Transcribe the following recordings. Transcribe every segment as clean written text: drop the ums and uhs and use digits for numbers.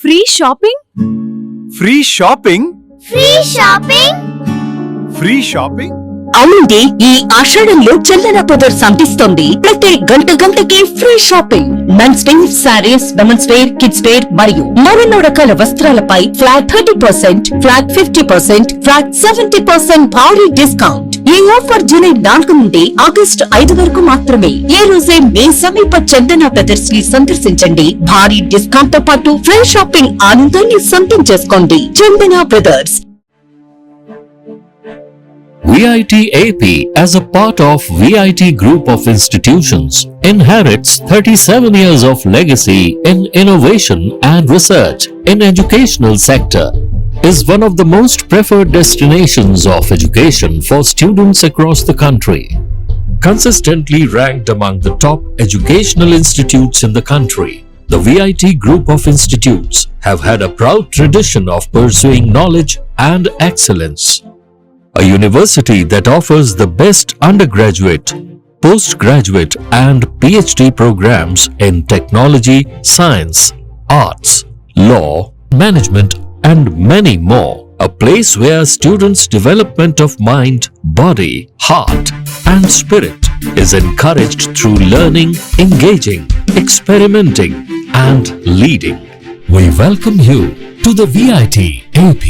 Free shopping free shopping free shopping free shopping అవునండి, ఈ ఆషాఢంలో చందన బ్రదర్స్ అందిస్తోంది ప్రతి గంటకి free shopping. Men's wear, saris, women's wear, kids wear మరియు మరెన్నో రకాల వస్త్రాలపై ఫ్లాట్ 30%, ఫ్లాట్ 50%, ఫ్లాట్ 70% భారీ డిస్కౌంట్. ఈ ఆఫర్ జూలై 4 నుండి ఆగస్టు 5 వరకు మాత్రమే. ఈ రోజే మీ సమీప చందన బ్రదర్స్ ని సందర్శించండి. భారీ డిస్కౌంట్ తో పాటు ఫ్రీ షాపింగ్ ఆనందాన్ని సొంతం చేసుకోండి. చందన brothers. VIT AP, as a part of VIT Group of Institutions, inherits 37 years of legacy in innovation and research in educational sector, is one of the most preferred destinations of education for students across the country. Consistently ranked among the top educational institutes in the country, the VIT Group of Institutes have had a proud tradition of pursuing knowledge and excellence. A university that offers the best undergraduate, postgraduate and PhD programs in technology, science, arts, law, management and many more. A place where students' development of mind, body, heart and spirit is encouraged through learning, engaging, experimenting and leading. We welcome you to the VIT AP.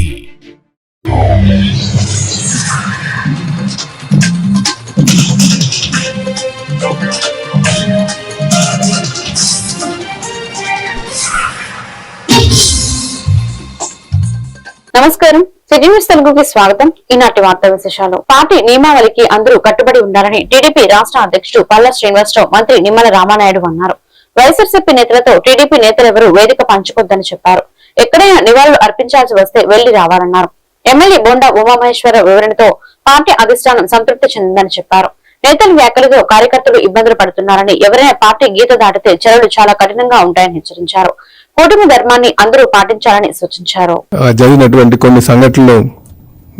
నమస్కారం, city news తెలుగుకి స్వాగతం. ఈనాటి వార్తా విశేషాలు. Party నియమావళికి అందరూ కట్టుబడి ఉండాలని TDP రాష్ట్ర అధ్యక్షుడు పల్లా శ్రీనివాసరావు మంత్రి నిమ్మల రామానాయుడు అన్నారు. వైఎస్ఆర్సీపీ నేతలతో టీడీపీ నేతలెవరూ వేదిక పంచుకోద్దని చెప్పారు. ఎక్కడైనా నివాళులు అర్పించాల్సి వస్తే వెళ్లి రావాలన్నారు. ఎమ్మెల్యే బోండా ఉమామహేశ్వర వివరణతో పార్టీ అధిష్టానం సంతృప్తి చెందిందని చెప్పారు. నేతల వ్యాఖ్యలతో కార్యకర్తలు ఇబ్బందులు పడుతున్నారని, ఎవరైనా పార్టీ గీత దాటితే చర్యలు చాలా కఠినంగా ఉంటాయని హెచ్చరించారు. కూటమి ధర్మాన్ని అందరూ పాటించాలని సూచించారు. జరిగినటువంటి కొన్ని సంఘటనలు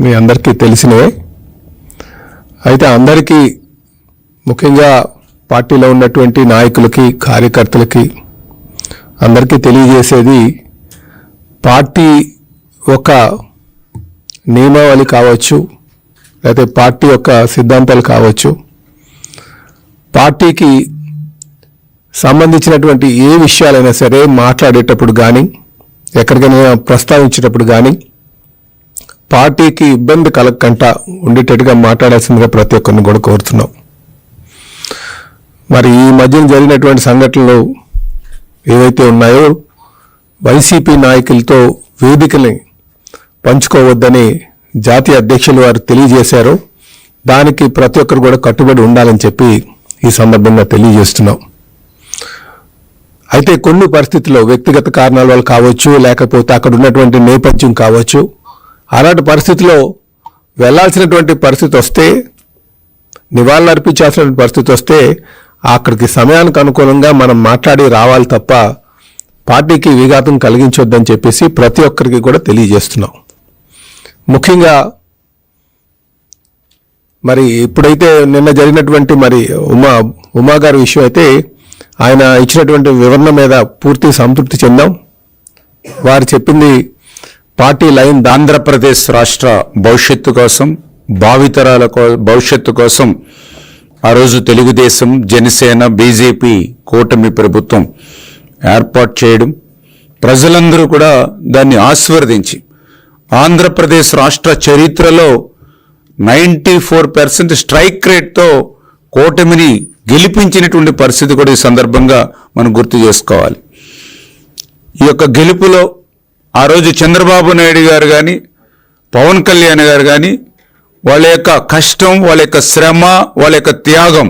మీ అందరికీ తెలిసినవే. అయితే అందరికీ, ముఖ్యంగా పార్టీలో ఉన్నటువంటి నాయకులకి, కార్యకర్తలకి అందరికీ తెలియజేసేది, పార్టీ ఒక నియమావళి కావచ్చు, లేకపోతే పార్టీ యొక్క సిద్ధాంతాలు కావచ్చు, పార్టీకి సంబంధించినటువంటి ఏ విషయాలైనా సరే మాట్లాడేటప్పుడు కానీ, ఎక్కడికైనా ప్రస్తావించేటప్పుడు కానీ పార్టీకి ఇబ్బంది కలగకుండా ఉండేటట్టుగా మాట్లాడాల్సిందిగా ప్రతి ఒక్కరిని కూడా కోరుతున్నాం. మరి ఈ మధ్యన జరిగినటువంటి సంఘటనలు ఏవైతే ఉన్నాయో, వైసీపీ నాయకులతో వేదికల్ని పంచుకోవద్దని జాతీయ అధ్యక్షులు వారు తెలియజేశారు. దానికి ప్రతి ఒక్కరు కూడా కట్టుబడి ఉండాలని చెప్పి ఈ సందర్భంగా తెలియజేస్తున్నాం. అయితే కొన్ని పరిస్థితుల్లో వ్యక్తిగత కారణాల వల్ల కావచ్చు, లేకపోతే అక్కడ ఉన్నటువంటి నేపథ్యం కావచ్చు, అలాంటి పరిస్థితిలో వెళ్లాల్సినటువంటి పరిస్థితి వస్తే, నివాళులు అర్పించాల్సిన పరిస్థితి వస్తే అక్కడికి సమయానికి అనుకూలంగా మనం మాట్లాడి రావాలి తప్ప పార్టీకి విఘాతం కలిగించొద్దని చెప్పేసి ప్రతి ఒక్కరికి కూడా తెలియజేస్తున్నాం. ముఖ్యంగా మరి ఇప్పుడైతే నిన్న జరిగినటువంటి మరి ఉమా గారి విషయం అయితే, ఆయన ఇచ్చినటువంటి వివరణ మీద పూర్తి సంతృప్తి చెందాం. వారు చెప్పింది పార్టీ లైన్. ఆంధ్రప్రదేశ్ రాష్ట్ర భవిష్యత్తు కోసం, భావితరాల భవిష్యత్తు కోసం ఆ రోజు తెలుగుదేశం, జనసేన, బీజేపీ కూటమి ప్రభుత్వం ఏర్పాటు చేయడం, ప్రజలందరూ కూడా దాన్ని ఆశీర్వదించి ఆంధ్రప్రదేశ్ రాష్ట్ర చరిత్రలో 94% స్ట్రైక్ రేట్తో కూటమిని గెలిపించినటువంటి పరిస్థితి కూడా ఈ సందర్భంగా మనం గుర్తు చేసుకోవాలి. ఈ యొక్క గెలుపులో ఆ రోజు చంద్రబాబు నాయుడు గారు కానీ, పవన్ కళ్యాణ్ గారు కానీ, వాళ్ళ యొక్క కష్టం, వాళ్ళ యొక్క శ్రమ, వాళ్ళ యొక్క త్యాగం,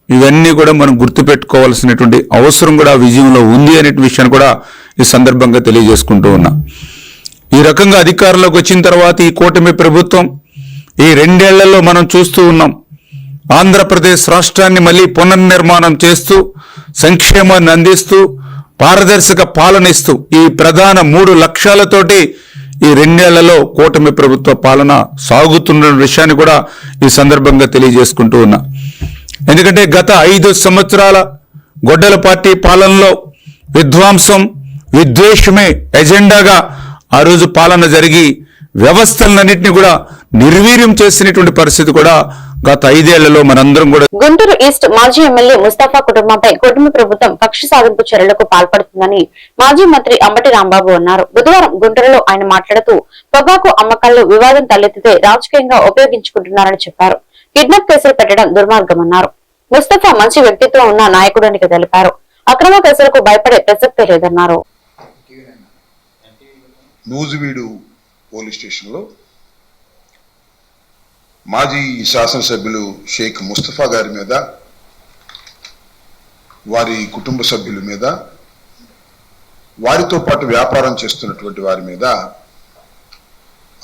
ఇవన్నీ కూడా మనం గుర్తుపెట్టుకోవాల్సినటువంటి అవసరం కూడా విజయంలో ఉంది అనే విషయాన్ని కూడా ఈ సందర్భంగా తెలియజేసుకుంటూ ఉన్నా. ఈ రకంగా అధికారంలోకి వచ్చిన తర్వాత ఈ కూటమి ప్రభుత్వం ఈ 2 ఏళ్లలో మనం చూస్తూ ఉన్నాం. ఆంధ్రప్రదేశ్ రాష్ట్రాన్ని మళ్ళీ పునర్నిర్మాణం చేస్తూ, సంక్షేమాన్ని అందిస్తూ, పారదర్శక పాలన ఇస్తూ, ఈ ప్రధాన 3 లక్ష్యాలతోటి ఈ 2 ఏళ్లలో కూటమి ప్రభుత్వ పాలన సాగుతున్న విషయాన్ని కూడా ఈ సందర్భంగా తెలియజేసుకుంటూ ఉన్నా. ఎందుకంటే గత 5 సంవత్సరాల గొడ్డల పార్టీ పాలనలో విధ్వంసం, విద్వేషమే ఎజెండాగా ఆ రోజు పాలన జరిగి వ్యవస్థలన్నింటినీ కూడా నిర్వీర్యం చేసినటువంటి పరిస్థితి కూడా గత 5 ఏళ్లలో మనందరం కూడా. గుంటూరు ఈస్ట్ మాజీ ఎమ్మెల్యే ముస్తఫా కుటుంబంపై కుటుంబ ప్రభుత్వం కక్ష సాధింపు చర్యలకు పాల్పడుతుందని మాజీ మంత్రి అంబటి రాంబాబు అన్నారు. బుధవారం గుంటూరులో ఆయన మాట్లాడుతూ పొగాకు అమ్మకాల్లో వివాదం తలెత్తితే రాజకీయంగా ఉపయోగించుకుంటున్నారని చెప్పారు. కిడ్నాప్ కేసులు పెట్టడం దుర్మార్గమన్నారు. ముస్తఫా మంచి వ్యక్తిత్వం ఉన్న నాయకుడానికి తెలిపారు. అక్రమ కేసులకు భయపడే ప్రసక్తే లేదన్నారు. నూజివీడు పోలీస్ స్టేషన్లో మాజీ శాసనసభ్యులు షేక్ ముస్తఫా గారి మీద, వారి కుటుంబ సభ్యుల మీద, వారితో పాటు వ్యాపారం చేస్తున్నటువంటి వారి మీద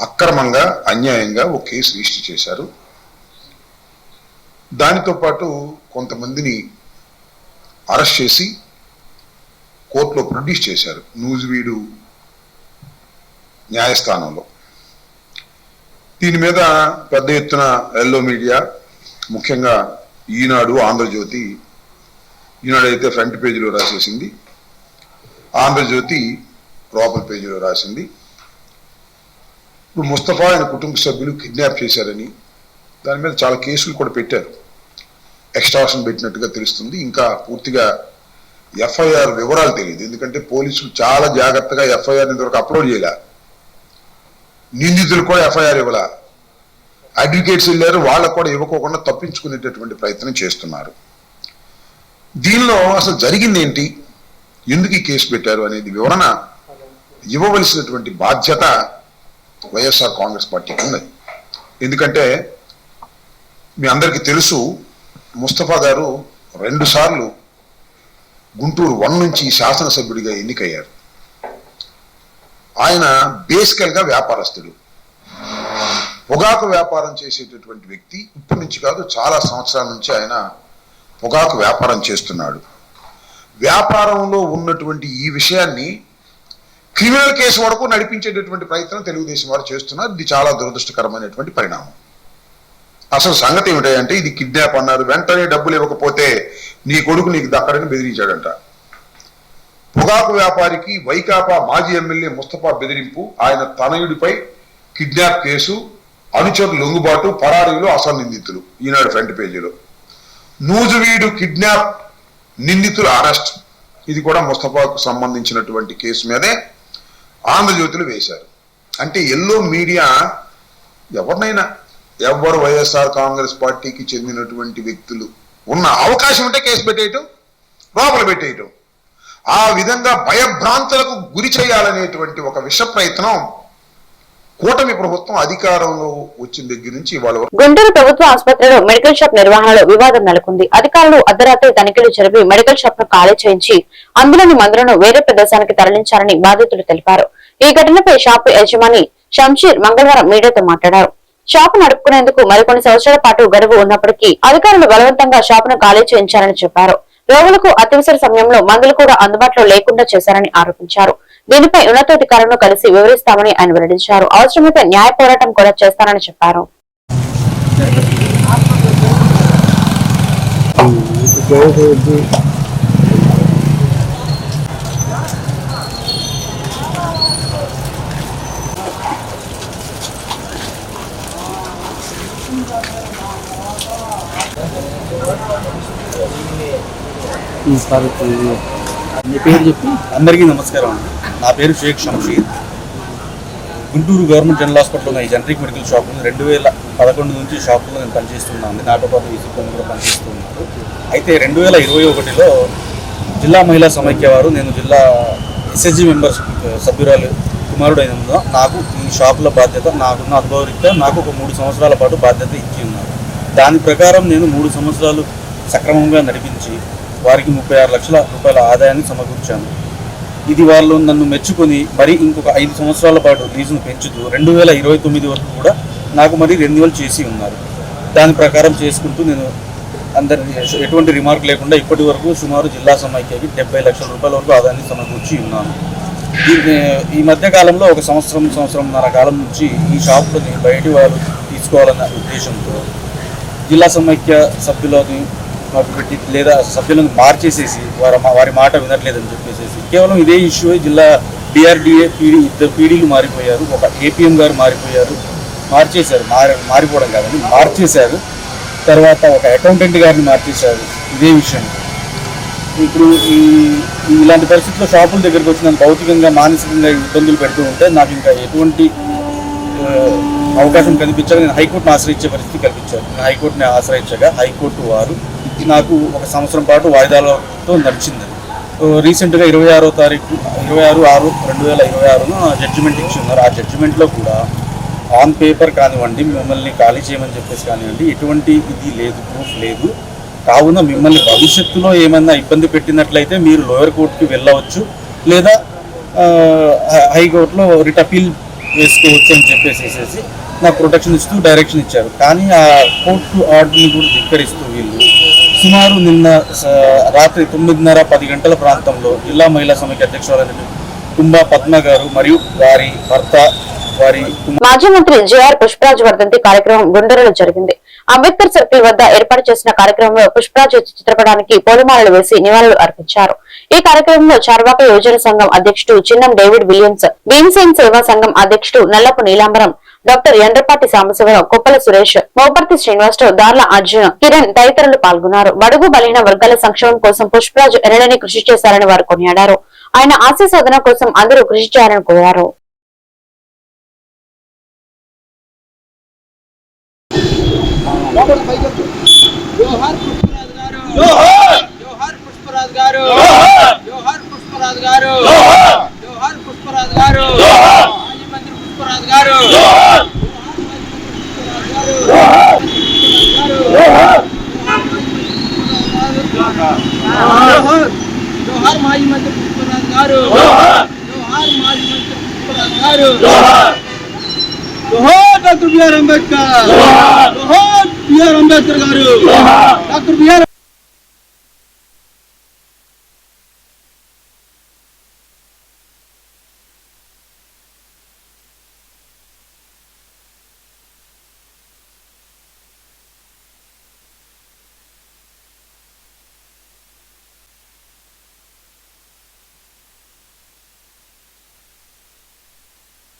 అక్రమంగా అన్యాయంగా ఒక కేసు రిజిస్టర్ చేశారు. దానితో పాటు కొంతమందిని అరెస్ట్ చేసి కోర్టులో ప్రొడ్యూస్ చేశారు నూజివీడు న్యాయస్థానంలో. దీని మీద పెద్ద ఎత్తున ఎల్లో మీడియా, ముఖ్యంగా ఈనాడు, ఆంధ్రజ్యోతి, ఈనాడు అయితే ఫ్రంట్ పేజీలో రాసేసింది, ఆంధ్రజ్యోతి లోపల పేజీలో రాసింది. ఇప్పుడు ముస్తఫా ఆయన కుటుంబ సభ్యులు కిడ్నాప్ చేశారని దాని మీద చాలా కేసులు కూడా పెట్టారు. ఎక్స్ట్రాక్షన్ పెట్టినట్టుగా తెలుస్తుంది. ఇంకా పూర్తిగా ఎఫ్ఐఆర్ వివరాలు తెలియదు. ఎందుకంటే పోలీసులు చాలా జాగ్రత్తగా ఎఫ్ఐఆర్ ఇంతవరకు అప్లోడ్ చేయలే. నిందితులు కూడా ఎఫ్ఐఆర్ ఇవ్వాల. అడ్వకేట్స్ వెళ్ళారు, వాళ్ళకు కూడా ఇవ్వకోకుండా తప్పించుకునేటటువంటి ప్రయత్నం చేస్తున్నారు. దీనిలో అసలు జరిగింది ఏంటి, ఎందుకు ఈ కేసు పెట్టారు అనేది వివరణ ఇవ్వవలసినటువంటి బాధ్యత వైఎస్ఆర్ కాంగ్రెస్ పార్టీకి ఉన్నది. ఎందుకంటే మీ అందరికీ తెలుసు, ముస్తఫా గారు 2 సార్లు గుంటూరు 1 నుంచి శాసనసభ్యుడిగా ఎన్నికయ్యారు. ఆయన బేసికల్గా వ్యాపారస్తుడు, పొగాకు వ్యాపారం చేసేటటువంటి వ్యక్తి. ఇప్పటి నుంచి కాదు, చాలా సంవత్సరాల నుంచి ఆయన పొగాకు వ్యాపారం చేస్తున్నాడు. వ్యాపారంలో ఉన్నటువంటి ఈ విషయాన్ని క్రిమినల్ కేసు వరకు నడిపించేటటువంటి ప్రయత్నం తెలుగుదేశం వారు చేస్తున్నారు. ఇది చాలా దురదృష్టకరమైనటువంటి పరిణామం. అసలు సంగతి ఏమిటంటే, ఇది కిడ్నాప్ అన్నారు. వెంటనే డబ్బులు ఇవ్వకపోతే నీ కొడుకు నీకు దక్కడని బెదిరించాడంట. పొగాకు వ్యాపారికి వైకాపా మాజీ ఎమ్మెల్యే ముస్తఫా బెదిరింపు, ఆయన తనయుడిపై కిడ్నాప్ కేసు, అనుచరులు లొంగుబాటు, పరారీలు అసలు నిందితులు. ఈనాడు ఫ్రంట్ పేజీలో నూజివీడు కిడ్నాప్ నిందితుల అరెస్ట్. ఇది కూడా ముస్తఫాకు సంబంధించినటువంటి కేసు మీదే ఆంధ్రజ్యోతులు వేశారు. అంటే ఎల్లో మీడియా ఎవరు వైఎస్ఆర్ కాంగ్రెస్ పార్టీకి చెందినటువంటి వ్యక్తులు ఉన్న అవకాశం ఉంటే కేసు పెట్టేయటం, లోపల పెట్టేయటం, ఆ విధంగా భయభ్రాంతులకు గురి చేయాలనేటువంటి ఒక విష ప్రయత్నం కూటమి ప్రభుత్వం అధికారంలో వచ్చిన దగ్గర నుంచి ఇవాళ. గుంటూరు ప్రభుత్వ ఆసుపత్రిలో మెడికల్ షాప్ నిర్వహణలో వివాదం నెలకొంది. అధికారులు అర్ధరాత్రి తనిఖీలు జరిపి మెడికల్ షాప్ ను ఖాళీ చేయించి అందులోని మందులను వేరే ప్రదేశానికి తరలించారని బాధితులు తెలిపారు. ఈ ఘటనపై షాపు యజమాని షంషీర్ మంగళవారం మీడియాతో మాట్లాడారు. షాపు నడుపుకునేందుకు మరికొన్ని సంవత్సరాల పాటు గడువు ఉన్నప్పటికీ అధికారులు బలవంతంగా షాపును ఖాళీ చేయించారని చెప్పారు. రోగులకు అత్యవసర సమయంలో మందులు కూడా అందుబాటులో లేకుండా చేశారని ఆరోపించారు. దీనిపై ఉన్నతాధికారులను కలిసి వివరిస్తామని ఆయన వెల్లడించారు. అవసరమైతే న్యాయ పోరాటం కూడా చేస్తారని చెప్పారు. మీ పేరు చెప్పి. అందరికీ నమస్కారం అండి. నా పేరు షేక్ షంషీర్. గుంటూరు గవర్నమెంట్ జనరల్ హాస్పిటల్లో ఈ జనరిక్ మెడికల్ షాప్లో 2011 నుంచి షాపులో నేను పనిచేస్తున్నాను. నాతో పాటు ఈ సిబ్బంది కూడా పనిచేస్తున్నారు. అయితే 2021లో జిల్లా మహిళా సమైక్య వారు, నేను జిల్లా ఎస్ఎస్జి మెంబర్స్ సభ్యురాలు కుమారుడైన నాకు ఈ షాపుల బాధ్యత, నాకున్న అనుభవరీత్యా నాకు ఒక 3 సంవత్సరాల పాటు బాధ్యత ఇచ్చి ఉన్నారు. దాని ప్రకారం నేను 3 సంవత్సరాలు సక్రమంగా నడిపించి వారికి 36 లక్షల రూపాయల ఆదాయాన్ని సమకూర్చాను. ఇది వాళ్ళు నన్ను మెచ్చుకొని మరి ఇంకొక 5 సంవత్సరాల పాటు లీజును పెంచుతూ 2029 వరకు కూడా నాకు మరి రెన్యువల్ చేసి ఉన్నారు. దాని ప్రకారం చేసుకుంటూ నేను అందరి ఎటువంటి రిమార్క్ లేకుండా ఇప్పటి వరకు సుమారు జిల్లా సమైక్యకి 70 లక్షల రూపాయల వరకు ఆదాయాన్ని సమకూర్చి ఉన్నాను. ఈ మధ్య కాలంలో ఒక సంవత్సరంన్నర కాలం నుంచి ఈ షాపులని బయటి వాళ్ళు తీసుకోవాలన్న ఉద్దేశంతో జిల్లా సమైక్య సభ్యులని పెట్టి లేదా సభ్యులను మార్చేసేసి వారి మాట వినట్లేదని చెప్పేసి కేవలం ఇదే ఇష్యూ జిల్లా డిఆర్డిఏ ఇద్దరు పీడీలు మారిపోయారు, ఒక ఏపీఎం గారు మారిపోయారు, మారిపోవడం కాదండి మార్చేశారు, తర్వాత ఒక అకౌంటెంట్ గారిని మార్చేశారు. ఇదే విషయం ఇప్పుడు ఇలాంటి పరిస్థితుల్లో షాపుల దగ్గరికి వచ్చి నన్ను భౌతికంగా మానసికంగా ఇబ్బందులు పెడుతూ ఉంటే నాకు ఇంకా ఎటువంటి అవకాశం కల్పించాక నేను హైకోర్టును ఆశ్రయించే పరిస్థితి కల్పించారు. నేను హైకోర్టుని ఆశ్రయించగా హైకోర్టు వారు నాకు 1 సంవత్సరం పాటు వాయిదాలతో నడిచింది. రీసెంట్గా 26/6/2026 జడ్జిమెంట్ ఇచ్చి ఉన్నారు. ఆ జడ్జిమెంట్లో కూడా ఆన్ పేపర్ కానివ్వండి, మిమ్మల్ని ఖాళీ చేయమని చెప్పేసి కానివ్వండి, ఎటువంటి ఇది లేదు, ప్రూఫ్ లేదు. కావున మిమ్మల్ని భవిష్యత్తులో ఏమన్నా ఇబ్బంది పెట్టినట్లయితే మీరు లోయర్ కోర్టుకి వెళ్ళవచ్చు, లేదా హైకోర్టులో రిట్ అపీల్ వేసుకోవచ్చు అని చెప్పేసి నాకు ప్రొటెక్షన్ ఇస్తూ డైరెక్షన్ ఇచ్చారు. కానీ ఆ కోర్టు ఆర్డర్ని కూడా ధిక్కరిస్తూ వీళ్ళు సుమారు నిన్న రాత్రి 9:30-10 గంటల ప్రాంతంలో జిల్లా మహిళా సమైక్య అధ్యక్షురాలైన కుంభా పద్మ గారు మరియు వారి భర్త మాజీ మంత్రి జేఆర్ పుష్పరాజ్ వర్ధంతి కార్యక్రమం గుంటూరులో జరిగింది. అంబేద్కర్ సర్కిల్ వద్ద ఏర్పాటు చేసిన కార్యక్రమంలో పుష్పరాజ్ చిత్రపటానికి పూలమాలలు వేసి నివాళులు అర్పించారు. ఈ కార్యక్రమంలో చార్వాక యువజన సంఘం అధ్యక్షుడు చిన్నం డేవిడ్ విలియమ్స్, భీమ్సేన్ సేవా సంఘం అధ్యక్షుడు నల్లపు నీలాంబరం, డాక్టర్ ఎండ్రపాటి సాంబశివరావు, కొప్పల సురేష్, మోపర్తి శ్రీనివాసరావు, దార్ల అర్జున్, కిరణ్ తదితరులు పాల్గొన్నారు. బడుగు బలహీన వర్గాల సంక్షేమం కోసం పుష్పరాజ్ ఎన్నడని కృషి చేశారని వారు కొనియాడారు. ఆయన ఆశయ సాధన కోసం అందరూ కృషి చేయాలని కోరారు. జోహార్ పుష్పరాజ్ గారు, జోహార్ పుష్పరాజ్ గారు, జోహార్ పుష్పరాజ్ గారు, మాజీ మంత్రి పుష్పరాజ్ గారు, జోహార్ మాజీ మంత్రి పుష్పరాజ్ గారు, జోహార్ మాజీ మంత్రి పుష్పరాజ్ గారు, జోహార్ డాక్టర్ బిఆర్ అంబేద్కర్, జోహార్ బిఆర్ అంబేద్కర్ గారు, డాక్టర్ బిఆర్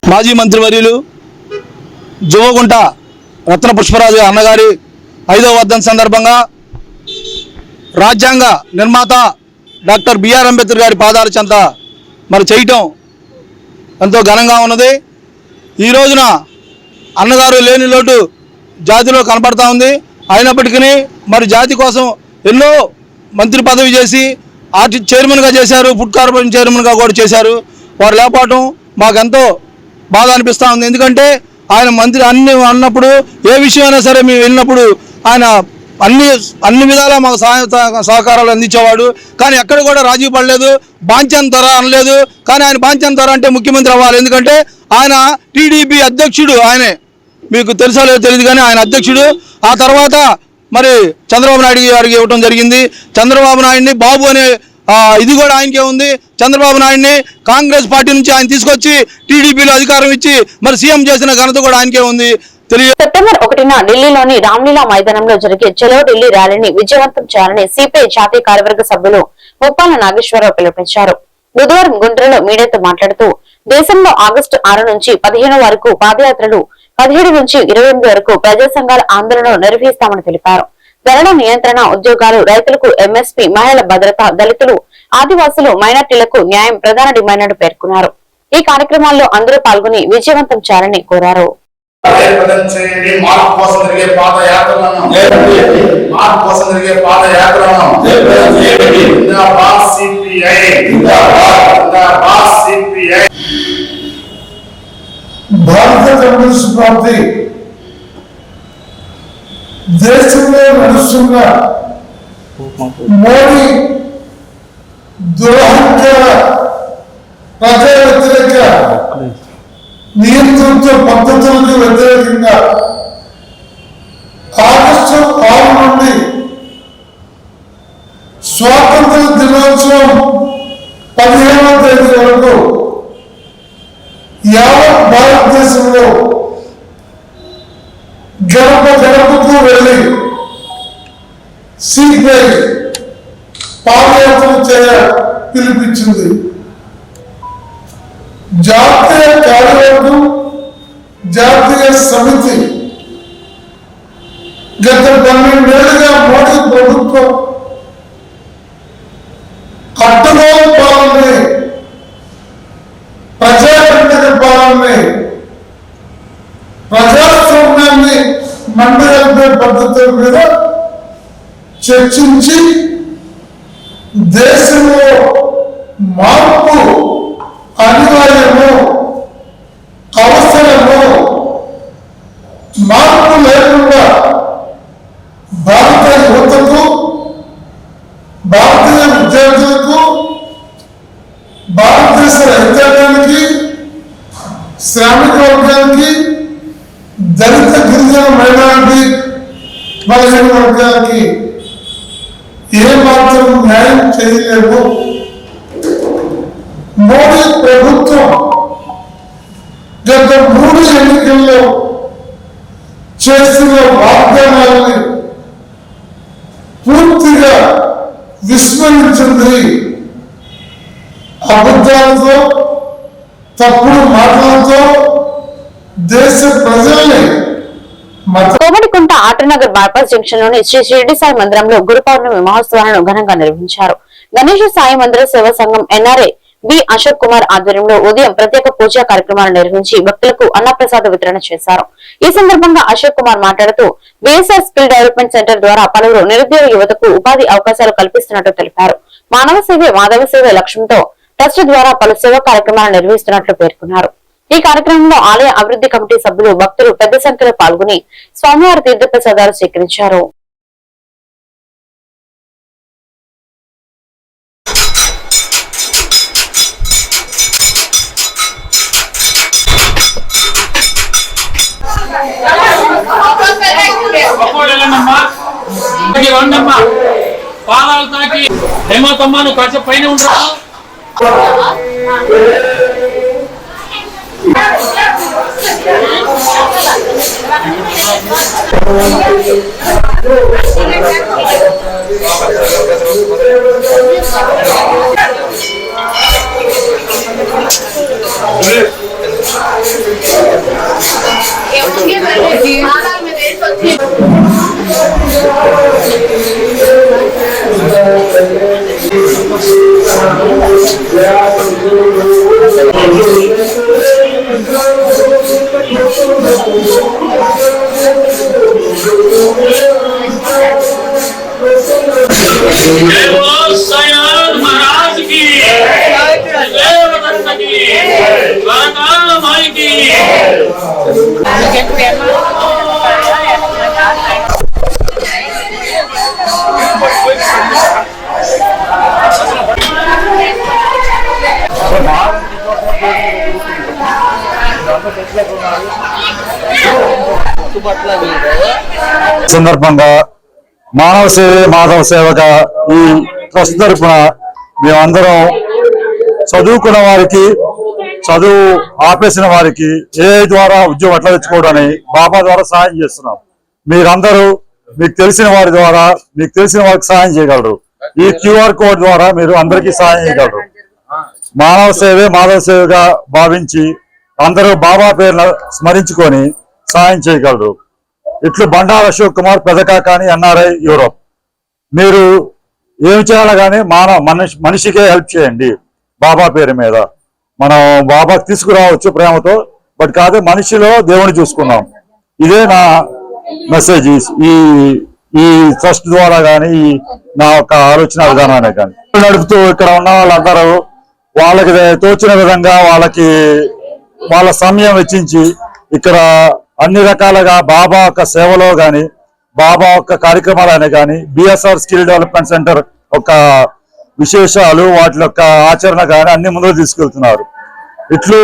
మాజీ మంత్రివర్యులు జువగుంట రత్న పుష్పరాజు అన్నగారి 5వ వర్ధంతి సందర్భంగా రాజ్యాంగ నిర్మాత డాక్టర్ బిఆర్ అంబేద్కర్ గారి పాదాల చెంత మరి చేయటం ఎంతో ఘనంగా ఉన్నది. ఈ రోజున అన్నగారు లేని లోటు జాతిలో కనపడతా ఉంది. అయినప్పటికీ మరి జాతి కోసం ఎన్నో మంత్రి పదవి చేసి ఆర్టీ చైర్మన్గా చేశారు, ఫుడ్ కార్పొరేషన్ చైర్మన్గా కూడా చేశారు. వారు లేకపోవటం మాకెంతో బాధ అనిపిస్తూ ఉంది. ఎందుకంటే ఆయన మంత్రి అన్నప్పుడు ఏ విషయమైనా సరే మేము వెళ్ళినప్పుడు ఆయన అన్ని విధాలా మాకు సహకారాలు అందించేవాడు. కానీ ఎక్కడ కూడా రాజీ పడలేదు, బాంఛన్ ధర అనలేదు. కానీ ఆయన బాంఛన్ ధర అంటే ముఖ్యమంత్రి అవ్వాలి. ఎందుకంటే ఆయన టీడీపీ అధ్యక్షుడు, ఆయనే మీకు తెలుసో లేదో తెలియదు కానీ ఆయన అధ్యక్షుడు. ఆ తర్వాత మరి చంద్రబాబు నాయుడు గారికి ఇవ్వటం జరిగింది. చంద్రబాబు నాయుడిని బాబు అనే ఇది కూడా ఆయనకే ఉంది. చంద్రబాబు నాయుడిని కాంగ్రెస్ పార్టీ నుంచి ఆయన తీసుకొచ్చి టీడీపీలో అధికారం ఇచ్చి మరి సీఎం చేసిన ఘనత కూడా ఆయనకే ఉంది. సెప్టెంబర్ 1న ఢిల్లీలోని రామ్లీలా మైదానంలో జరిగే చలో ఢిల్లీ ర్యాలీని విజయవంతం చేయాలని సిపిఐ జాతీయ కార్యవర్గ సభ్యులు ముప్పాల నాగేశ్వరరావు పిలుపునిచ్చారు. బుధవారం గుంటూరులో మీడియాతో మాట్లాడుతూ దేశంలో ఆగస్టు 6 నుంచి 15 వరకు పాదయాత్రలు, 17 నుంచి 28 వరకు ప్రజా సంఘాల ఆందోళనలు నిర్వహిస్తామని తెలిపారు. ధరల నియంత్రణ, ఉద్యోగాలు, రైతులకు ఎంఎస్పీ, మహిళల భద్రత, దళితులు, ఆదివాసులు, మైనార్టీలకు న్యాయం ప్రధాన డిమాండ్ పేర్కొన్నారు. ఈ కార్యక్రమాల్లో అందరూ పాల్గొని విజయవంతం చేయాలని కోరారు. భారత కమ్యూనిస్ట్ పార్టీ దేశంలో నడుస్తున్న మోడీ దురహంకార ప్రజా వ్యతిరేక నియంత్రిత పద్ధతులకు వ్యతిరేకంగా ఆగస్టు 6 నుండి స్వాతంత్ర దినోత్సవం 15వ తేదీ వరకు యావత్ భారతదేశంలో గడప గడపకు వెళ్ళి సిపిఐ పాదయాత్ర చేయ పిలిపించింది. జాతీయ కార్యవర్గం, జాతీయ సమితి గత 12 ఏళ్లుగా మోడీ ప్రభుత్వం అడ్డగోలు పాలనని, ప్రజారంజక పాలనని, ప్రజాస్వామ్యాన్ని మండలింపే పద్ధతుల మీద చర్చించి దేశంలో మార్పు అనివార్యము, అవసరము, మార్పు లేకుండా భారతీయ యువతకు, భారతీయ విద్యార్థులకు, భారతదేశ రైతాంగానికి, శ్రామిక వర్గానికి, దళిత గిరిజన మైనారిటీ బలహీన వర్గానికి ఏ మాత్రం న్యాయం చేయలేము. మోడీ ప్రభుత్వం గత 3 ఎన్నికల్లో చేసిన వాగ్దానాలని పూర్తిగా విస్మరించింది. అబద్ధాలతో, తప్పుడు మాటలతో దేశ ప్రజల్ని కోమడికుంట ఆటనగర్ బైపాస్ జంక్షన్ లోని శ్రీ షిరిడి సాయి మందిరంలో గురు పౌర్ణమి మహోత్సవాలను ఘనంగా నిర్వహించారు. గణేష సాయి మందిర సేవా సంఘం ఎన్ఆర్ఐ బి అశోక్ కుమార్ ఆధ్వర్యంలో ఉదయం ప్రత్యేక పూజా కార్యక్రమాలు నిర్వహించి భక్తులకు అన్నప్రసాద వితరణ చేశారు. ఈ సందర్భంగా అశోక్ కుమార్ మాట్లాడుతూ బిఎస్ఆర్ స్కిల్ డెవలప్మెంట్ సెంటర్ ద్వారా పలువురు నిరుద్యోగ యువతకు ఉపాధి అవకాశాలు కల్పిస్తున్నట్టు తెలిపారు. మానవ సేవే మాధవ సేవే లక్ష్యంతో ట్రస్ట్ ద్వారా పలు సేవా కార్యక్రమాలు నిర్వహిస్తున్నట్లు పేర్కొన్నారు. ఈ కార్యక్రమంలో ఆలయ అభివృద్ధి కమిటీ సభ్యులు, భక్తులు పెద్ద సంఖ్యలో పాల్గొని స్వామివారి తీర్థప్రసాదాలు స్వీకరించారు. పాదాలు తాకి హేమతమ్మ నువ్వు కాసేపు పైన ఉండరా. महाराज की సందర్భంగా మానవ సేవే మాధవ సేవగా ఈ ట్రస్ట్ తరఫున మేమందరం చదువుకున్న వారికి, చదువు ఆపేసిన వారికి ఏ ద్వారా ఉద్యోగం ఎట్లా తెచ్చుకోవడని బాబా ద్వారా సహాయం చేస్తున్నాం. మీరందరూ మీకు తెలిసిన వారి ద్వారా మీకు తెలిసిన వారికి సహాయం చేయగలరు. ఈ క్యూఆర్ కోడ్ ద్వారా మీరు అందరికీ సహాయం చేయగలరు. మానవ సేవే మాధవ సేవగా భావించి అందరూ బాబా పేరును స్మరించుకొని సహాయం చేయగలరు. ఇట్లు బండారు అశోక్ కుమార్, పెదకాకాని, ఎన్ఆర్ఐ యూరోప్. మీరు ఏమి చేయాలి కానీ మనిషికే హెల్ప్ చేయండి. బాబా పేరు మీద మనం బాబాకి తీసుకురావచ్చు ప్రేమతో, బట్ కాదు మనిషిలో దేవుని చూసుకున్నాం. ఇదే నా మెసేజ్. ఈ ట్రస్ట్ ద్వారా కానీ నా యొక్క ఆలోచన విధానాన్ని కానీ నడుపుతూ ఇక్కడ ఉన్న వాళ్ళందరూ వాళ్ళకి తోచిన విధంగా వాళ్ళ సమయం వెచ్చించి ఇక్కడ అన్ని రకాలుగా బాబా యొక్క సేవలో గాని, బాబా యొక్క కార్యక్రమాలనే కానీ, బిఎస్ఆర్ స్కిల్ డెవలప్మెంట్ సెంటర్ యొక్క విశేషాలు, వాటి యొక్క ఆచరణ కానీ అన్ని ముందుకు తీసుకెళ్తున్నారు. ఇట్లు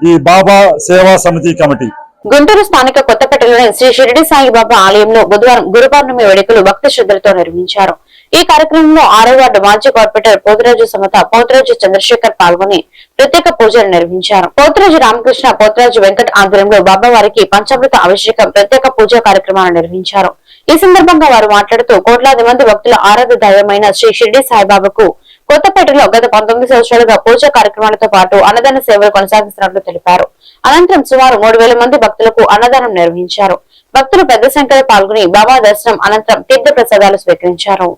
ఈ బాబా సేవా సమితి కమిటీ. గుంటూరు స్థానిక కొత్తపేటలోని శ్రీ షిరిడి సాయిబాబా ఆలయంలో బుధవారం గురు పౌర్ణమి వేడుకలు భక్తి శ్రద్ధలతో నిర్వహించారు. ఈ కార్యక్రమంలో 6వ వార్డు మాజీ కార్పొరేటర్ పోతురాజు సమత, పోతురాజు చంద్రశేఖర్ పాల్గొని ప్రత్యేక పూజలు నిర్వహించారు. పోతురాజు రామకృష్ణ, పోతురాజు వెంకట్ ఆధ్వర్యంలో బాబావారికి పంచామృత అభిషేకం, ప్రత్యేక పూజా కార్యక్రమాలు నిర్వహించారు. ఈ సందర్భంగా వారు మాట్లాడుతూ కోట్లాది మంది భక్తుల ఆరాధ్య దైవమైన శ్రీ షిర్డీ సాయిబాబాకు కొత్తపేటలో గత 19 సంవత్సరాలుగా పూజా కార్యక్రమాలతో పాటు అన్నదాన సేవలు కొనసాగిస్తున్నట్లు తెలిపారు. అనంతరం సుమారు 3000 మంది భక్తులకు అన్నదానం నిర్వహించారు. భక్తులు పెద్ద సంఖ్యలో పాల్గొని బాబా దర్శనం అనంతరం తీర్థ ప్రసాదాలు స్వీకరించారు.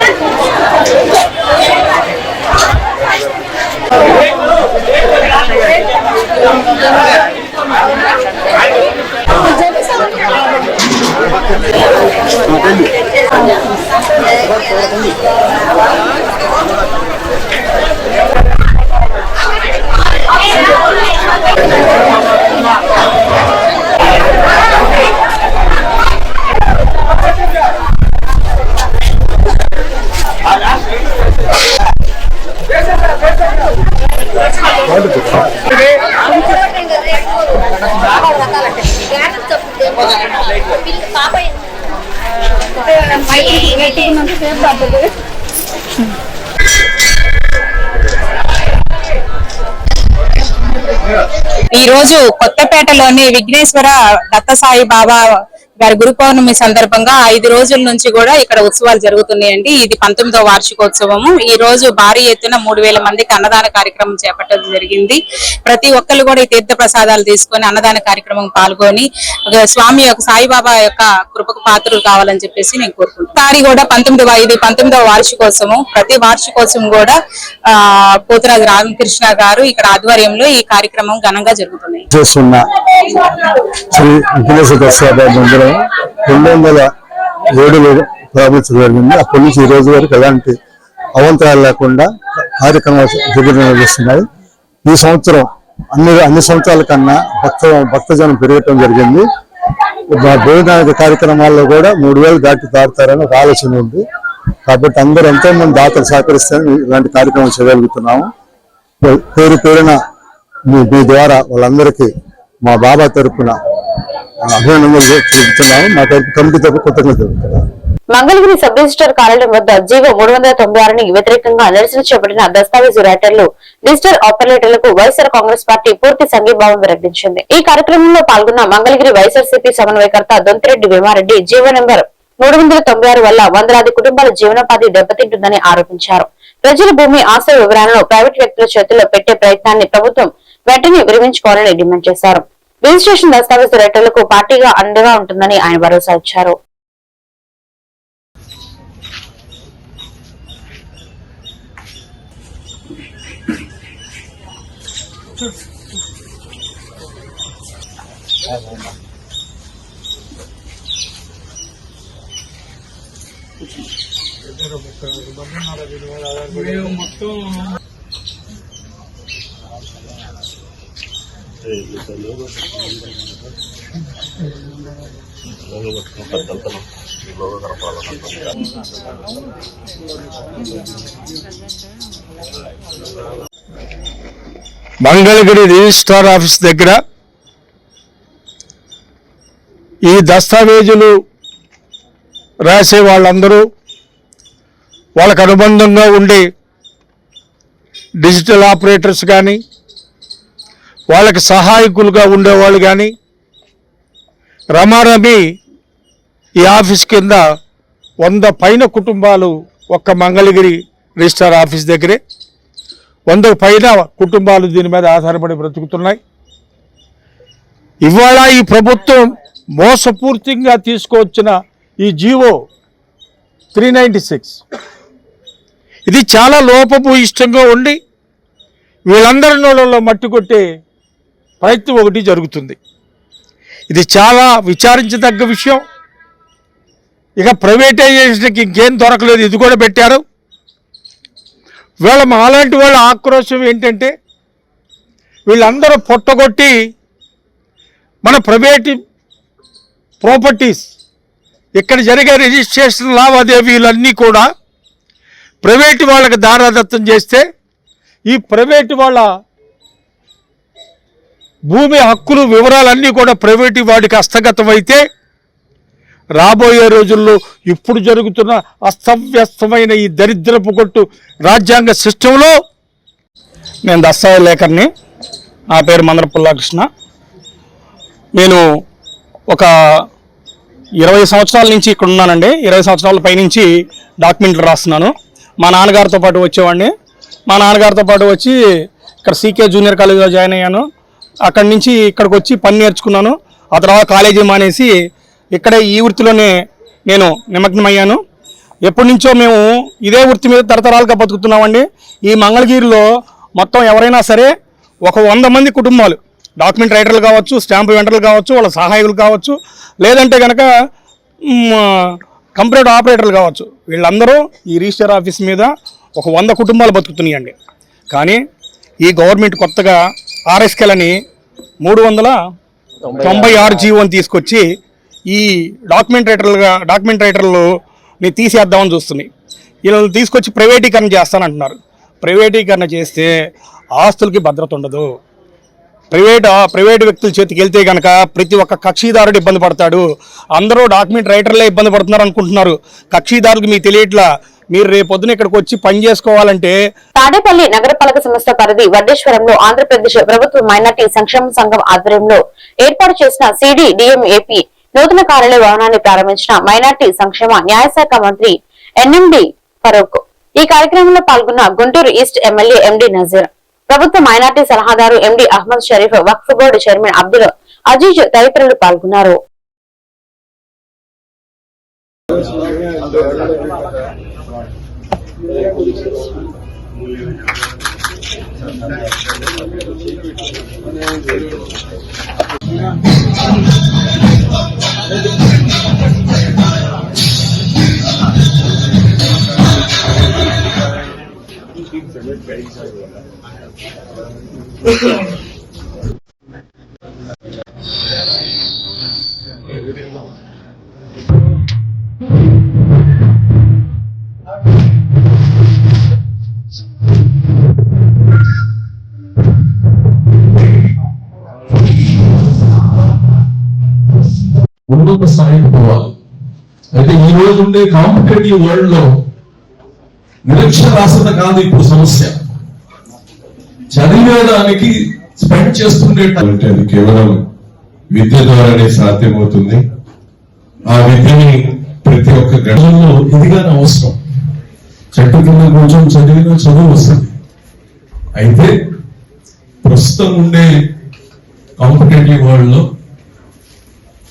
ఈ రోజు కొత్తపేటలోని విఘ్నేశ్వర దత్త సాయి బాబా గారి గురు పౌర్ణమి సందర్భంగా 5 రోజుల నుంచి కూడా ఇక్కడ ఉత్సవాలు జరుగుతున్నాయండి. ఇది 19వ వార్షికోత్సవము. ఈ రోజు భారీ ఎత్తున 3000 మందికి అన్నదాన కార్యక్రమం చేపట్టడం జరిగింది. ప్రతి ఒక్కరు కూడా ఈ తీర్థ ప్రసాదాలు తీసుకొని అన్నదాన కార్యక్రమం పాల్గొని స్వామి యొక్క సాయిబాబా యొక్క కృపకు పాత్రలు కావాలని చెప్పేసి నేను కోరుకుంటున్నాను. కూడా 19వ వార్షికోత్సవం. ప్రతి వార్షికోత్సవం కూడా పోతురాజు రామకృష్ణ గారు ఇక్కడ ఆధ్వర్యంలో ఈ కార్యక్రమం ఘనంగా జరుగుతున్నాయి. 2007లో ప్రారంభించడం జరిగింది. అప్పటి నుంచి ఈ రోజు వరకు ఎలాంటి అవంతరాలు లేకుండా కార్యక్రమాలు నిర్వహిస్తున్నాయి. ఈ సంవత్సరం అన్ని సంవత్సరాల కన్నా భక్తజనం పెరగటం జరిగింది. భోజనానికి కార్యక్రమాల్లో కూడా 3000 దాటుతారని ఒక ఆలోచన ఉంది. కాబట్టి అందరూ ఎంతో మంది దాతలు సహకరిస్తారని ఇలాంటి కార్యక్రమం చేయగలుగుతున్నాము. పేరు పేరున మీ ద్వారా వాళ్ళందరికీ మా బాబా తరపున అభినందనలు తెలుపుతున్నాము. మా తరపు కమిటీ తరపు కృతజ్ఞతలు తెలుపుతున్నాము. మంగళగిరి సబ్ రిజిస్టర్ కార్యాలయం వద్ద జీవో 396కి వ్యతిరేకంగా నిరసన చేపట్టిన దస్తావేజు రైటర్లు, డిజిటల్ ఆపరేటర్లకు వైఎస్ఆర్ కాంగ్రెస్ పార్టీ పూర్తి సంఘీభావం ప్రకటించింది. ఈ కార్యక్రమంలో పాల్గొన్న మంగళగిరి వైఎస్ఆర్సీపీ సమన్వయకర్త దొంతిరెడ్డి వేమారెడ్డి జీవో నెంబర్ 396 వల్ల వందలాది కుటుంబాల జీవనోపాధి దెబ్బతింటుందని ఆరోపించారు. ప్రజల భూమి ఆస్తి వివరాలను ప్రైవేట్ వ్యక్తుల చేతుల్లో పెట్టే ప్రయత్నాన్ని ప్రభుత్వం వెంటనే విరమించుకోవాలని డిమాండ్ చేశారు. రిజిస్ట్రేషన్ దస్తావేజు రైటర్లకు పార్టీగా అండగా ఉంటుందని ఆయన భరోసా ఇచ్చారు. మంగళగిరి రిజిస్ట్రార్ ఆఫీస్ దగ్గర ఈ దస్తావేజులు రాసే వాళ్ళందరూ వాళ్ళకు అనుబంధంగా ఉండే డిజిటల్ ఆపరేటర్స్ కానీ వాళ్ళకి సహాయకులుగా ఉండేవాళ్ళు కానీ రమారమి ఈ ఆఫీస్ కింద 100 పైన కుటుంబాలు ఒక్క మంగళగిరి రిజిస్ట్రార్ ఆఫీస్ దగ్గరే 100 పైన కుటుంబాలు దీని మీద ఆధారపడి బ్రతుకుతున్నాయి. ఇవాళ ఈ ప్రభుత్వం మోసపూర్తిగా తీసుకువచ్చిన ఈ జీవో 396 ఇది చాలా లోపభూయిష్టంగా ఉండి వీళ్ళందరి నోళ్ళలో మట్టి కొట్టే ప్రయత్నం ఒకటి జరుగుతుంది. ఇది చాలా విచారించదగ్గ విషయం. ఇక ప్రైవేటైజేషన్కి ఇంకేం దొరకలేదు, ఇది కూడా పెట్టారు. వీళ్ళ అలాంటి వాళ్ళ ఆక్రోశం ఏంటంటే వీళ్ళందరూ పొట్టగొట్టి మన ప్రైవేట్ ప్రాపర్టీస్ ఇక్కడ జరిగే రిజిస్ట్రేషన్ లావాదేవీలన్నీ కూడా ప్రైవేటు వాళ్ళకి దారాదత్తం చేస్తే ఈ ప్రైవేటు వాళ్ళ భూమి హక్కులు వివరాలన్నీ కూడా ప్రైవేటు వాడికి హస్తగతం అయితే రాబోయే రోజుల్లో ఇప్పుడు జరుగుతున్న అస్తవ్యస్తమైన ఈ దరిద్రపు కొట్టు రాజ్యాంగ సిస్టంలో నేను దస్తావేజ్ లేఖర్ని. నా పేరు మందర పుల్లాకృష్ణ. నేను ఒక 20 సంవత్సరాల నుంచి ఇక్కడ ఉన్నానండి. 20 సంవత్సరాల పైనుంచి డాక్యుమెంట్లు రాస్తున్నాను. మా నాన్నగారితో పాటు వచ్చేవాడిని. మా నాన్నగారితో పాటు వచ్చి ఇక్కడ సీకే జూనియర్ కాలేజీలో జాయిన్ అయ్యాను. అక్కడి నుంచి ఇక్కడికి వచ్చి పని నేర్చుకున్నాను. ఆ తర్వాత కాలేజీ మానేసి ఇక్కడే ఈ వృత్తిలోనే నేను నిమగ్నమయ్యాను. ఎప్పటి నుంచో మేము ఇదే వృత్తి మీద తరతరాలుగా బతుకుతున్నామండి. ఈ మంగళగిరిలో మొత్తం ఎవరైనా సరే ఒక 100 మంది కుటుంబాలు, డాక్యుమెంట్ రైటర్లు కావచ్చు, స్టాంపు వెంటర్లు కావచ్చు, వాళ్ళ సహాయకులు కావచ్చు, లేదంటే కనుక కంప్యూటర్ ఆపరేటర్లు కావచ్చు, వీళ్ళందరూ ఈ రిజిస్టర్ ఆఫీస్ మీద ఒక 100 కుటుంబాలు బతుకుతున్నాయండి. కానీ ఈ గవర్నమెంట్ కొత్తగా ఆర్ఎస్కేలని 396 జీవోని తీసుకొచ్చి ఈ డాక్యుమెంట్ రైటర్లని తీసేద్దామని చూస్తున్నాయి. వీళ్ళని తీసుకొచ్చి ప్రైవేటీకరణ చేస్తానంటున్నారు. ప్రైవేటీకరణ చేస్తే ఆస్తులకి భద్రత ఉండదు. ప్రైవేట్ వ్యక్తుల చేతికి వెళ్తే కనుక ప్రతి ఒక్క కక్షిదారుడు ఇబ్బంది పడతాడు. అందరూ డాక్యుమెంట్ రైటర్లే ఇబ్బంది పడుతున్నారు అనుకుంటున్నారు. కక్షిదారులకు మీకు తెలియట్లా. మీరు రేపొద్దున ఇక్కడికి వచ్చి పని చేసుకోవాలంటే తాడేపల్లి నగరపాలక సంస్థ పరిధి వడ్డేశ్వరంలో ఆంధ్రప్రదేశ్ ప్రభుత్వ మైనార్టీ సంక్షేమ సంఘం ఆధ్వర్యంలో ఏర్పాటు చేసిన CDDMAP నూతన కార్యాలయ భవనాన్ని ప్రారంభించిన మైనార్టీ సంక్షేమ న్యాయశాఖ మంత్రి ఎన్ఎండి ఫరూక్. ఈ కార్యక్రమంలో పాల్గొన్న గుంటూరు ఈస్ట్ ఎమ్మెల్యే ఎండి నజీర్, ప్రభుత్వ మైనార్టీ సలహాదారు ఎండి అహ్మద్ షరీఫ్, వక్ఫ్ బోర్డు చైర్మన్ అబ్దుల్ అజీజ్ తదితరులు పాల్గొన్నారు. ఉన్నత స్థాయికి పోవాలి. అయితే ఈ రోజు ఉండే కాంపిటేటివ్ వరల్డ్ లో నిరక్షరాస్యత కాదు ఇప్పుడు సమస్య. చదివేదానికి స్పెండ్ చేస్తుండే అది కేవలం విద్య ద్వారానే సాధ్యమవుతుంది. ఆ విద్యని ప్రతి ఒక్క గణంలో ఇదిగానే అవసరం. చెట్టు కింద కొంచెం చదివిన చదువు వస్తుంది. అయితే ప్రస్తుతం ఉండే కాంపిటేటివ్ వరల్డ్ లో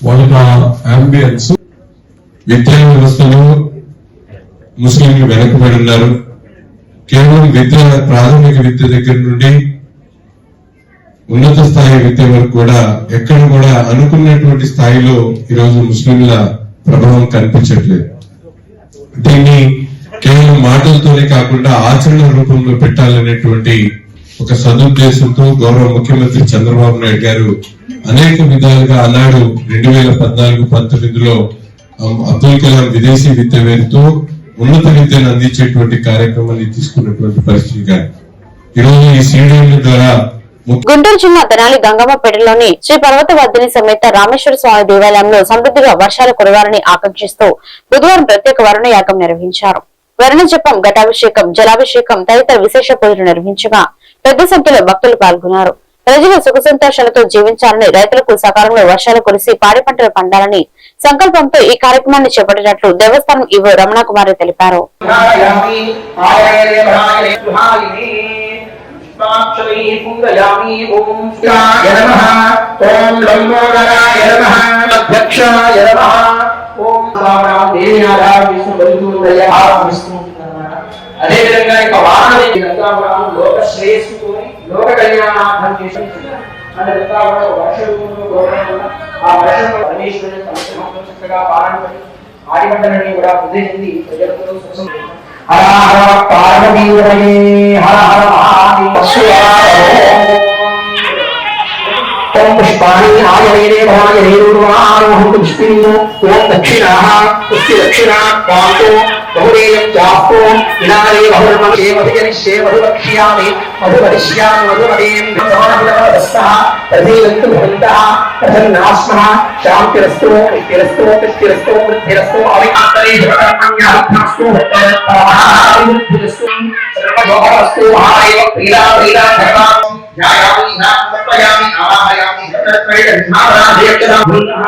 వాళ్ళకి అంబియన్స్ విద్యా వ్యవస్థలో ముస్లింలు వెనకబడి ఉన్నారు. కేవలం ప్రాథమిక విద్య దగ్గర నుండి ఉన్నత స్థాయి విద్య వరకు కూడా ఎక్కడ కూడా అనుకున్నటువంటి స్థాయిలో ఈరోజు ముస్లింల ప్రభావం కనిపించట్లేదు. దీన్ని కేవలం మాటలతోనే కాకుండా ఆచరణ రూపంలో పెట్టాలనేటువంటి ఒక సదుద్దేశంతో గౌరవ ముఖ్యమంత్రి చంద్రబాబు నాయుడు గారు అనేక విధాలుగా ఆనాడు 2014-19లో అబ్దుల్ కలాం విదేశీ విద్య పేరుతో ఉన్నత విద్యను అందించేటువంటి కార్యక్రమాన్ని తీసుకున్నటువంటి పరిస్థితి. కానీ ఈరోజు ఈ సీడీఎంల ద్వారా గుంటూరు జిల్లా తెనాలి గంగమ్మపేటలోని శ్రీ పర్వతవర్ధిని సమేత రామేశ్వర స్వామి దేవాలయంలో సమృద్ధిగా వర్షాలు కురవాలని ఆకాంక్షిస్తూ బుధవారం ప్రత్యేక వరుణ యాగం నిర్వహించారు. వరుణ జపం, ఘటాభిషేకం, జలాభిషేకం తదితర విశేష పూజలు నిర్వహించగా పెద్ద సంఖ్యలో భక్తులు పాల్గొన్నారు. ప్రజలు సుఖ సంతోషాలతో జీవించాలని, రైతులకు సకాలంలో వర్షాలు కురిసి పాడి పంటలు పండాలని సంకల్పంతో ఈ కార్యక్రమాన్ని చేపట్టినట్లు దేవస్థానం ఈవో రమణకుమారి తెలిపారు. అదేవిధంగా ఇక వాహనం లోక శ్రేయస్సుతో లోక కళ్యాణార్థం చేసి ఆ వర్షంలో పరమేశ్వరుని సంవత్సరంలో చక్కగా పారాయణ ఆడిపడ్డలని కూడా వృద్ధి చెంది ప్రజలతో సుఖం. హర హర పార్వతీ హర హర ఓం పుష్పాణి ఆయుర్వేదే భవాయుర్వారోహంతు పుష్పిణో ఓం దక్షిణాః పుష్టి దక్షిణా పాంతో బహురేయం జాస్తో వినారే బహుర్మకే మధుజనిష్యే మధువక్ష్యామి మధువరిష్యామి మధుమదేం భవనపురస్తః ప్రతివంతు భవంతః ప్రసన్నాస్మః శాంతిరస్తు నిత్యరస్తు నిత్యరస్తు వృద్ధిరస్తు అవికాంతరే భవతన్యాస్తు భవతః సర్వభోగరస్తు మహాదేవ ప్రీలా ప్రీలా ధర్మం ధ్యాయామి నామపయామి ఆవాహయామి తత్పరిణ ధారాదేవతా భూతః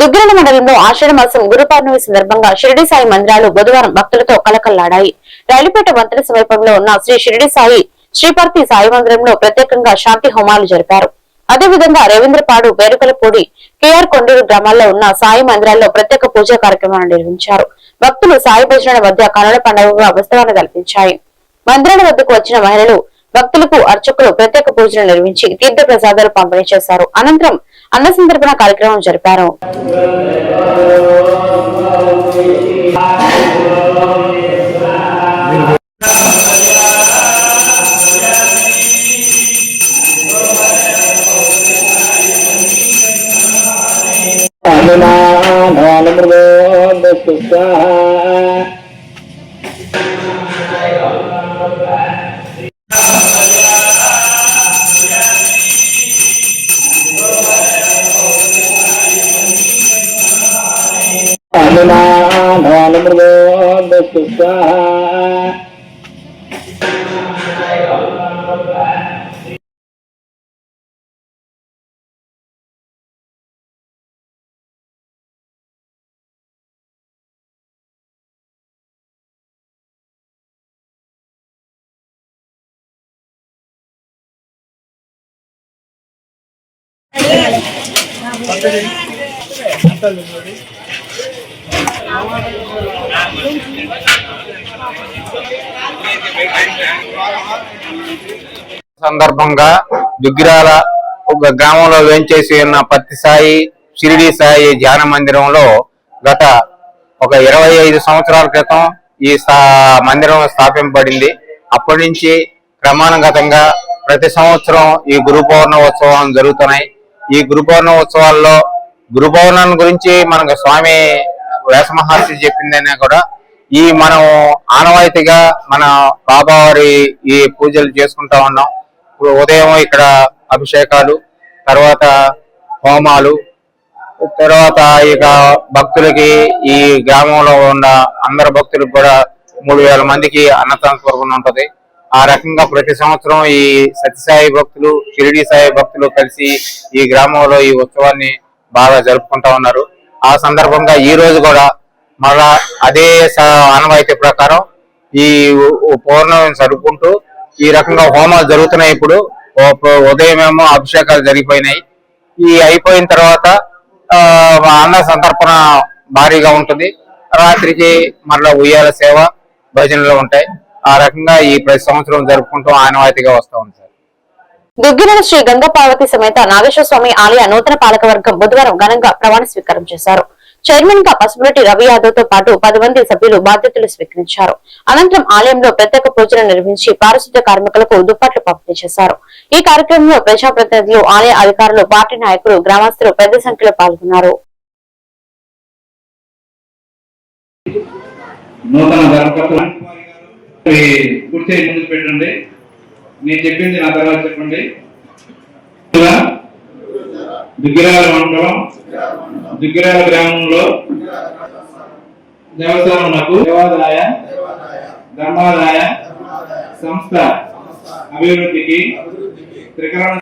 దుగ్గరణ మండలంలో ఆషాఢ మాసం గురు పౌర్ణమి సందర్భంగా షిరిడి సాయి మందిరాలు బుధవారం భక్తులతో కలకల్లాడాయి. రైలుపేట వంతెన సమీపంలో ఉన్న శ్రీ షిరిడి సాయి శ్రీపర్తి సాయి మందిరంలో ప్రత్యేకంగా శాంతి హోమాలు జరిపారు. అదేవిధంగా రవీంద్రపాడు, బేరుకలపూడి, కేఆర్ కొండూరు గ్రామాల్లో ఉన్న సాయి మందిరాల్లో ప్రత్యేక పూజా కార్యక్రమాలు నిర్వహించారు. భక్తులు సాయి భజనల మధ్య కనుల పండుగగా ఉత్సవాన్ని కల్పించాయి. మందిరాల వద్దకు వచ్చిన మహిళలు భక్తులకు అర్చకులు ప్రత్యేక పూజలు నిర్వహించి తీర్థ ప్రసాదాలు పంపిణీ చేశారు. అనంతరం అన్న సంతర్పణ కార్యక్రమం జరిపారు. సందర్భంగా దుగ్గిరాల ఒక గ్రామంలో వేంచేసి ఉన్న పత్తి సాయి షిరిడి సాయి ధ్యాన మందిరంలో గత ఒక 25 సంవత్సరాల క్రితం ఈ మందిరం స్థాపింపబడింది. అప్పటి నుంచి క్రమానుగతంగా ప్రతి సంవత్సరం ఈ గురు పౌర్ణమి ఉత్సవాలు జరుగుతున్నాయి. ఈ గురు పౌర్ణమి ఉత్సవాల్లో గురు పౌర్ణమి గురించి మనకు స్వామి వ్యాస మహర్షి చెప్పిందనే కూడా ఈ మనం ఆనవాయితీగా మన బాబావారి ఈ పూజలు చేసుకుంటా ఉన్నాం. ఇప్పుడు ఉదయం ఇక్కడ అభిషేకాలు, తర్వాత హోమాలు, తర్వాత ఇక భక్తులకి ఈ గ్రామంలో ఉన్న అందరు భక్తులకు కూడా 3000 మందికి అన్నదాన ఉంటది. ఆ రకంగా ప్రతి సంవత్సరం ఈ సత్యసాయి భక్తులు, షిరిడి సాయి భక్తులు కలిసి ఈ గ్రామంలో ఈ ఉత్సవాన్ని బాగా జరుపుకుంటా ఉన్నారు. ఆ సందర్భంగా ఈ రోజు కూడా మళ్ళా అదే ఆనవాయితీ ప్రకారం ఈ పౌర్ణమిని జరుపుకుంటూ ఈ రకంగా హోమాలు జరుగుతున్నాయి. ఇప్పుడు ఉదయం ఏమో అభిషేకాలు జరిగిపోయినాయి. ఈ అయిపోయిన తర్వాత అన్న సంతర్పణ భారీగా ఉంటుంది. రాత్రికి మళ్ళా ఉయ్యాల సేవ, భజనలు ఉంటాయి. ఆ రకంగా ఈ ప్రతి సంవత్సరం జరుపుకుంటూ ఆనవాయితీగా వస్తూ ఉంది. దుగ్గిరాల శ్రీ గంగా పార్వతి సమేత నాగేశ్వర స్వామి ఆలయ నూతన పాలకవర్గం బుధవారం ఘనంగా ప్రమాణ స్వీకారం చేశారు. చైర్మన్ గా పసుపురెడ్డి రవి యాదవ్ తో పాటు 10 మంది సభ్యులు బాధ్యతలు స్వీకరించారు. అనంతరం ఆలయంలో ప్రత్యేక పూజలు నిర్వహించి పారిశుద్ధ్య కార్మికులకు దుప్పట్లు పంపిణీ చేశారు. ఈ కార్యక్రమంలో ప్రజాప్రతినిధులు, ఆలయ అధికారులు, పార్టీ నాయకులు, గ్రామస్తులు పెద్ద సంఖ్యలో పాల్గొన్నారు. నేను చెప్పింది నా తర్వాత చెప్పండి. దుగ్గిరాల మండలం దుగ్గిరాల గ్రామంలో దేవస్థానమునకు దేవాదాయ ధర్మాదాయ సంస్థ అభివృద్ధికి త్రికరణ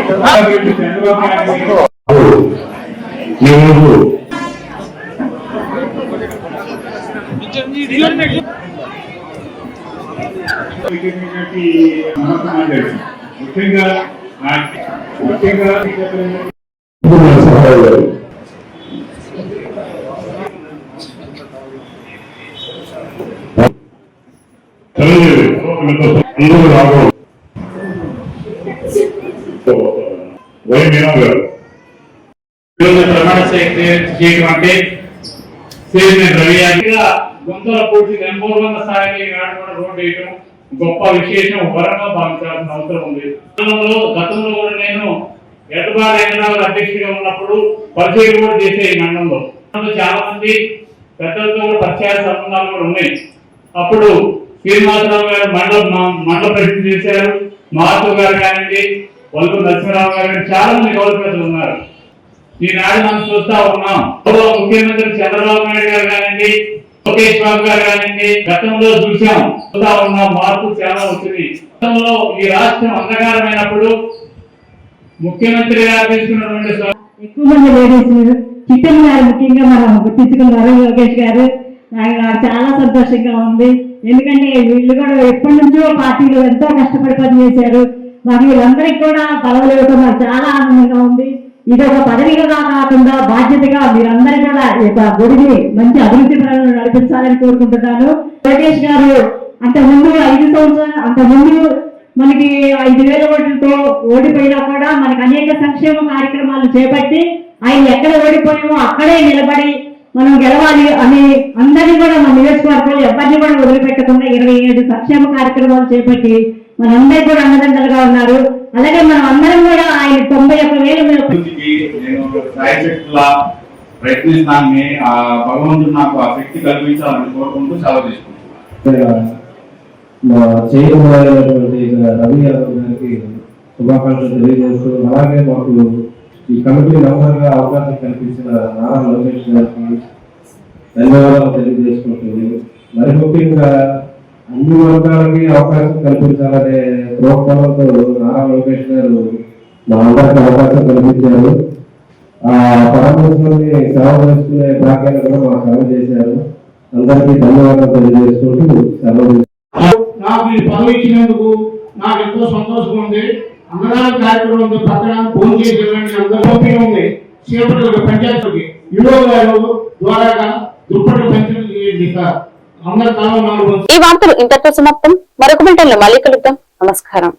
ప్రమాణ చేయడం అంటే గుంతల పూర్తి నెంబర్ స్థాయికి కూడా రోడ్డు వేయడం గొప్ప విశేషం, వరంగా భావించాల్సిన అవసరం ఉంది. గతంలో కూడా నేను ఎడబాటు అధ్యక్షుడిగా ఉన్నప్పుడు పరిచయం కూడా చేసే ఈ మండలంలో చాలా మంది పెద్దలతో కూడా పరిచయాల సంబంధాలు కూడా ఉన్నాయి. అప్పుడు శ్రీనివాసరావు గారు మండల ప్రెసిడెంట్ చేశారు, మాధవ్ గారు కానివ్వండి, వల్పు నరసింహరావు గారు కానీ చాలా మంది గౌరవ పెద్దలు ఉన్నారు. ఈనాడు మనం చూస్తా ఉన్నాం, ముఖ్యమంత్రి చంద్రబాబు నాయుడు గారు కానివ్వండి, లోకేష్ బాబు గారు కానివ్వండి, గతంలో చూసాం, చూస్తా ఉన్నాం, మార్పు చాలా వచ్చింది. గతంలో ఈ రాష్ట్రం అంధకారమైనప్పుడు ముఖ్యమంత్రి గారు తీసుకున్నటువంటి ఎక్కువ మంది లేడీస్ చిట్టన్ గారు ముఖ్యంగా మనం గుర్తించుకున్నారు. లోకేష్ గారు నాకు చాలా సంతోషంగా ఉంది. ఎందుకంటే వీళ్ళు కూడా ఎప్పటి నుంచో పార్టీలో ఎంతో కష్టపడి పనిచేశారు. మరి వీళ్ళందరికీ కూడా పదవులు ఇవ్వడం నాకు చాలా ఆనందంగా ఉంది. ఇది ఒక పదవిగా కాకుండా బాధ్యతగా మీరందరూ కూడా ఈ గుడిని మంచి అభివృద్ధి పనులను నడిపించాలని కోరుకుంటున్నాను. లోకేష్ గారు అంతకుముందు 5 సంవత్సరాలు అంతకుముందు మనకి 5,000 ఓట్లతో ఓడిపోయినా కూడా మనకి అనేక సంక్షేమ కార్యక్రమాలు చేపట్టి ఆయన ఎక్కడ ఓడిపోయామో అక్కడే నిలబడి మనం గెలవాలి అని అందరినీ కూడా మన నియోజకవర్గాలు ఎవరిని కూడా వదిలిపెట్టకుండా 27 సంక్షేమ కార్యక్రమాలు చేపట్టి మనందరూ కూడా అన్నదండలుగా ఉన్నారు. అలాగే మనం అందరం కూడా ఆయన 91,000 ప్రయత్నిస్తాన్ని ఆ భగవంతుడు నాకు ఆ శక్తి కల్పించాలని కోరుకుంటూ సెలవు తీసుకుంటున్నాను. మా చేయబోయేటువంటి రవి యాదవ్ గారికి శుభాకాంక్షలు తెలియజేస్తూ, అలాగే మాకు ఈ కమిటీ మెంబర్గా అవకాశం కల్పించిన నారా లోకేష్ గారికి ధన్యవాదాలు తెలియజేసుకుంటుంది. మరి ముఖ్యంగా అన్ని వర్గాలకి అవకాశం కల్పించాలనే ప్రోత్సాహంతో నారా లోకేష్ గారు మా అందరికీ అవకాశం కల్పించారు. ఆ పరమేశ్వరుని సేవ చేసుకునే భాగ్యాన్ని కూడా మా సేవ చేశారు. అందరికీ ధన్యవాదాలు తెలియజేసుకుంటూ సెలవు. నాకు ఈ పదవి ఇచ్చినందుకు నాకు ఎంతో సంతోషంగా ఉంది. అన్నదాన కార్యక్రమం ఉంది, పక్కన ఫోన్ చేసి అందరికీ ఉంది. చేపట్ల పంచాయతీకి యువ గారు ద్వారా దుప్పట్లు పంచాయతీ సార్ అందరి కాలం. ఈ వార్తలు ఇంతటితో సమాప్తం. మరొక గంటల్లో మళ్ళీ కలుద్దాం. నమస్కారం.